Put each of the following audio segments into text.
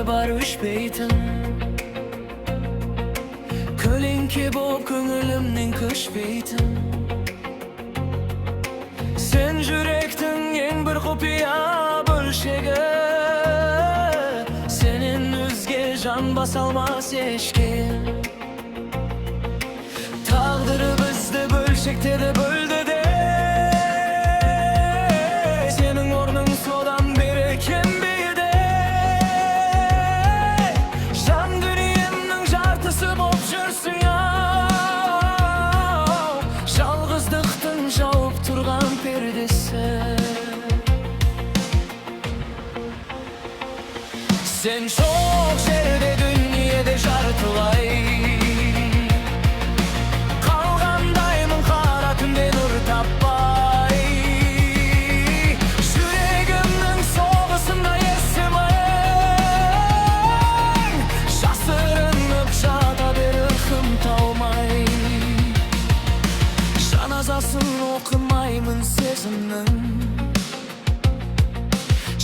de barışpeytin. Kölünki bu köngülümnin kışpeytin. Sen yürektin en bir kupiya bölşegi. Senin özge can basalmaz eşki. Tağdırı bizde bölşekte de böldü de. Senin ornun sodan beri kembeydi. Can dünyamның жартысы boп жүрсün ya. Жалғыздықтың жауып тұрған пердесі. Sen çok жерде дүниеде жартылай. Қалғандаймын қара түнде нұр таппай. Жүрегімнің соғысында есімің. Жасырынып жата бер ырқым таумай. Жаназасын оқымаймын сезімнің.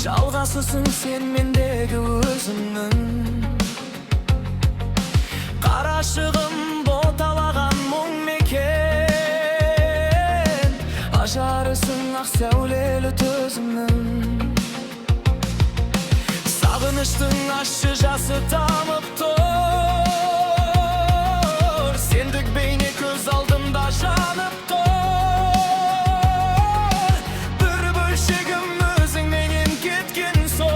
Жалғасысың сен мендегі өзіңнің. Қарашығым боталаған мұң мекен. Ажарысың ақ сәулелі төзімнің. Сағыныштың ащы жасы тамып тұр. Сендік бейне көз алдымда жанып тұр. Бір бөлшегім өзіңменен кеткен соң.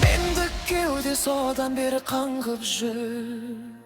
Мендік кеуде содан бері қаңғып жүр.